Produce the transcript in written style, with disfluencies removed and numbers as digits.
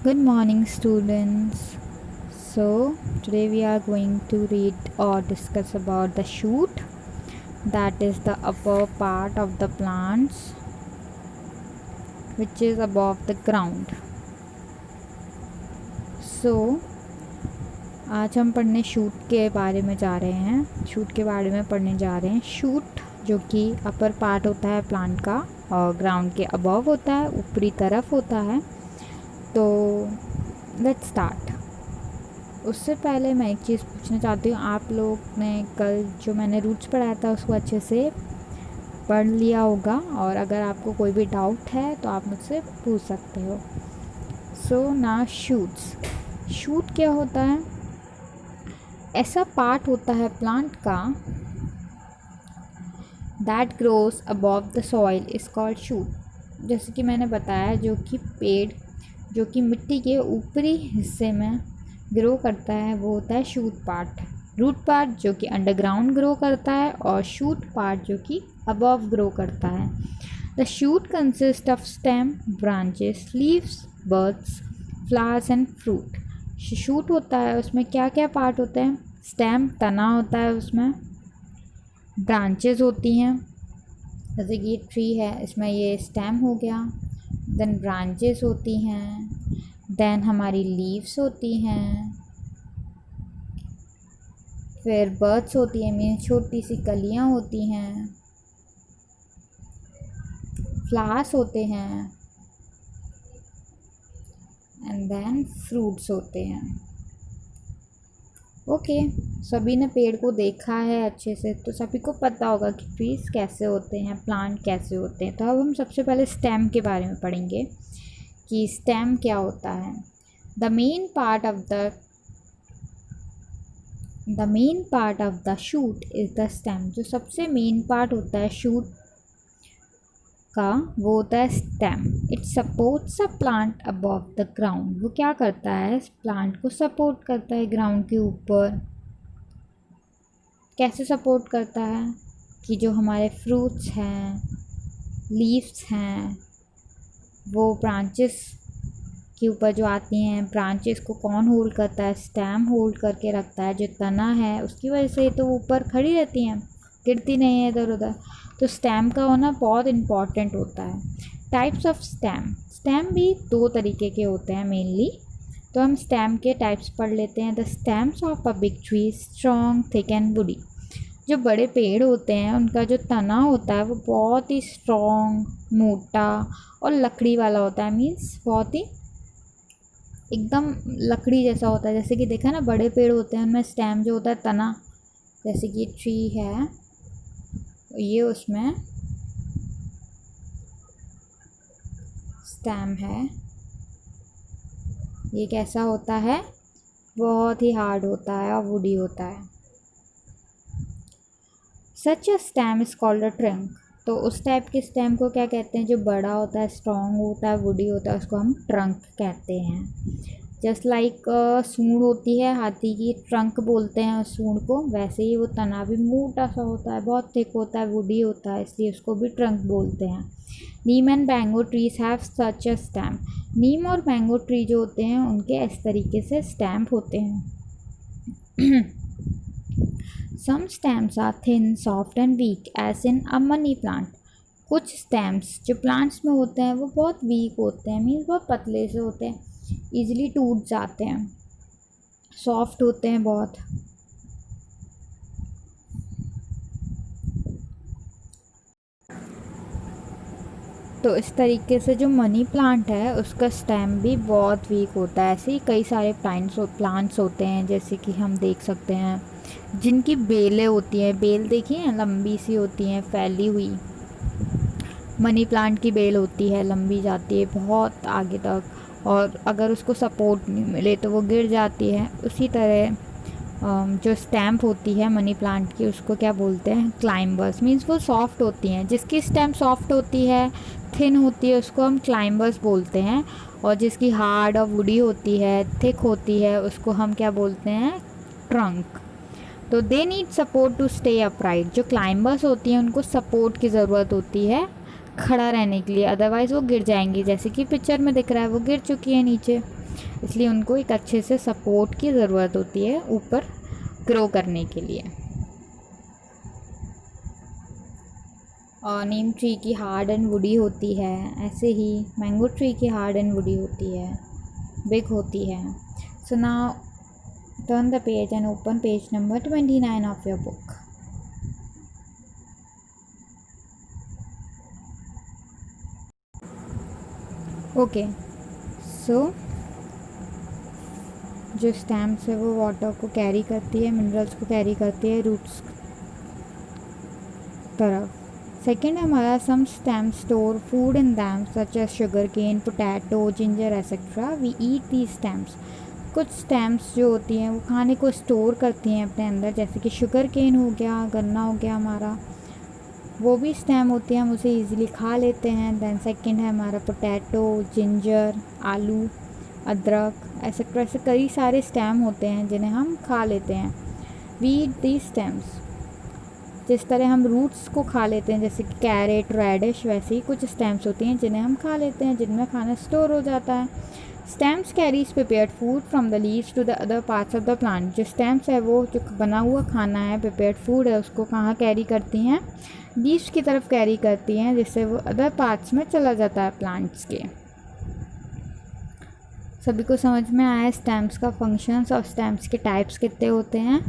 Good morning, students. So, today we are going to read or discuss about the shoot, that is the upper part of the plants which is above the ground. So, आज हम पढ़ने shoot के बारे में जा रहे हैं। Shoot के बारे में पढ़ने जा रहे हैं। शूट जो कि अपर पार्ट होता है प्लांट का और ग्राउंड के अबव होता है, ऊपरी तरफ होता है। तो लेट्स स्टार्ट। उससे पहले मैं एक चीज़ पूछना चाहती हूँ, आप लोग ने कल जो मैंने रूट्स पढ़ाया था उसको अच्छे से पढ़ लिया होगा, और अगर आपको कोई भी डाउट है तो आप मुझसे पूछ सकते हो। सो ना शूट्स, शूट क्या होता है? ऐसा पार्ट होता है प्लांट का that grows above the soil is called shoot. जैसे कि मैंने बताया, जो कि पेड़ जो कि मिट्टी के ऊपरी हिस्से में ग्रो करता है वो होता है शूट पार्ट। रूट पार्ट जो कि अंडरग्राउंड ग्रो करता है, और शूट पार्ट जो कि अबव ग्रो करता है। The shoot consist of stem, branches, leaves, birds, flowers and fruit. Shoot होता है, उसमें क्या क्या पार्ट होते हैं? स्टेम, तना होता है, उसमें ब्रांचेस होती हैं, जैसे कि ये ट्री है, इसमें ये स्टेम हो गया। देन ब्रांचेस होती हैं, देन हमारी लीव्स होती हैं, फिर बर्ड्स होती हैं, मीन्स छोटी सी कलियाँ होती हैं, फ्लावर्स होते हैं, एंड देन फ्रूट्स होते हैं। ओके, सभी ने पेड़ को देखा है अच्छे से, तो सभी को पता होगा कि ट्रीज कैसे होते हैं, प्लांट कैसे होते हैं। तो अब हम सबसे पहले स्टेम के बारे में पढ़ेंगे कि स्टेम क्या होता है। The main part of the shoot is the stem. जो सबसे मेन पार्ट होता है शूट का वो होता है stem. It supports a plant above the ground. वो क्या करता है? प्लांट को सपोर्ट करता है ग्राउंड के ऊपर। कैसे सपोर्ट करता है? कि जो हमारे फ्रूट्स हैं, लीव्स हैं, वो ब्रांचेस के ऊपर जो आती हैं, ब्रांचेस को कौन होल्ड करता है? स्टेम होल्ड करके रखता है। जो तना है उसकी वजह से तो ऊपर खड़ी रहती हैं, गिरती नहीं है इधर उधर। तो स्टेम का होना बहुत इम्पॉर्टेंट होता है। टाइप्स ऑफ स्टेम, स्टेम भी दो तरीके के होते हैं मेनली। तो हम स्टेम के टाइप्स पढ़ लेते हैं। The stems of a big tree strong, thick and woody. जो बड़े पेड़ होते हैं उनका जो तना होता है वो बहुत ही स्ट्रॉन्ग, मोटा और लकड़ी वाला होता है। मीन्स बहुत ही एकदम लकड़ी जैसा होता है। जैसे कि देखा ना, बड़े पेड़ होते हैं उनमें स्टेम जो होता है, तना, जैसे कि ट्री है, ये उसमें स्टेम है। ये कैसा होता है? बहुत ही हार्ड होता है और वुडी होता है। Such a stem is called a trunk. तो उस टाइप के स्टेम को क्या कहते हैं? जो बड़ा होता है, स्ट्रॉन्ग होता है, वुडी होता है, उसको हम ट्रंक कहते हैं। जस्ट लाइक सूंड होती है हाथी की, ट्रंक बोलते हैं उस सूंड को, वैसे ही वो तना भी मोटा सा होता है, बहुत थिक होता है, वुडी होता है, इसलिए उसको भी ट्रंक बोलते हैं। Neem and mango trees have such a stamp. Neem और मैंगो ट्री जो होते हैं उनके इस तरीके से स्टैम्प होते हैं। Some stamps are thin, soft and weak as in a money plant. कुछ स्टैम्प्स जो प्लांट्स में होते हैं वो बहुत वीक होते हैं, मीन्स बहुत पतले से होते हैं, ईजिली टूट जाते हैं, सॉफ्ट होते हैं बहुत। तो इस तरीके से जो मनी प्लांट है उसका स्टेम भी बहुत वीक होता है। ऐसे ही कई सारे प्लांट्स होते हैं, जैसे कि हम देख सकते हैं जिनकी बेलें होती हैं। बेल देखिए, लंबी सी होती हैं, फैली हुई। मनी प्लांट की बेल होती है, लंबी जाती है बहुत आगे तक, और अगर उसको सपोर्ट नहीं मिले तो वो गिर जाती है। उसी तरह जो स्टैम्प होती है मनी प्लांट की, उसको क्या बोलते हैं? क्लाइंबर्स। मीन्स वो सॉफ्ट होती हैं। जिसकी स्टैम्प सॉफ्ट होती है, थिन होती है, उसको हम क्लाइंबर्स बोलते हैं। और जिसकी हार्ड और वुडी होती है, थिक होती है, उसको हम क्या बोलते हैं? ट्रंक। तो they need support to stay upright. जो क्लाइंबर्स होती हैं उनको सपोर्ट की ज़रूरत होती है खड़ा रहने के लिए, अदरवाइज़ वो गिर जाएंगी। जैसे कि पिक्चर में दिख रहा है, वो गिर चुकी है नीचे। इसलिए उनको एक अच्छे से सपोर्ट की ज़रूरत होती है ऊपर ग्रो करने के लिए। और नीम ट्री की हार्ड एंड वुडी होती है, ऐसे ही मैंगो ट्री की हार्ड एंड वुडी होती है, बिग होती है। So now turn the page and open page number 29 of your book. Okay, so जो स्टेम्स है वो वाटर को कैरी करती है, मिनरल्स को कैरी करती है रूट्स तरफ। सेकेंड हमारा some stem store food in them such as sugar cane, potato, ginger etcetera. We eat the stems. कुछ स्टेम्स जो होती हैं वो खाने को स्टोर करती हैं अपने अंदर, जैसे कि शुगर केन हो गया, गन्ना हो गया हमारा, वो भी स्टेम होती है, हम उसे ईज़िली खा लेते हैं। दैन सेकेंड है हमारा पोटैटो, जिंजर, आलू, अदरक एक्सेट्रा। ऐसे कई सारे स्टेम होते हैं जिन्हें हम खा लेते हैं। We eat the stems. जिस तरह हम रूट्स को खा लेते हैं जैसे कि कैरेट, रेडिश, वैसे ही कुछ स्टेम्स होती हैं जिन्हें हम खा लेते हैं, जिनमें खाना स्टोर हो जाता है। Stems carries prepared food from the leaves to the other parts of the plant. जो स्टेम्स है वो जो बना हुआ खाना है, प्रिपेयर्ड फूड है, उसको कहाँ कैरी करती हैं? लीव्स की तरफ कैरी करती हैं, जिससे वो अदर पार्ट्स में चला जाता है प्लांट्स के। सभी को समझ में आया स्टेम्स का फंक्शंस और स्टेम्स के टाइप्स कितने होते हैं?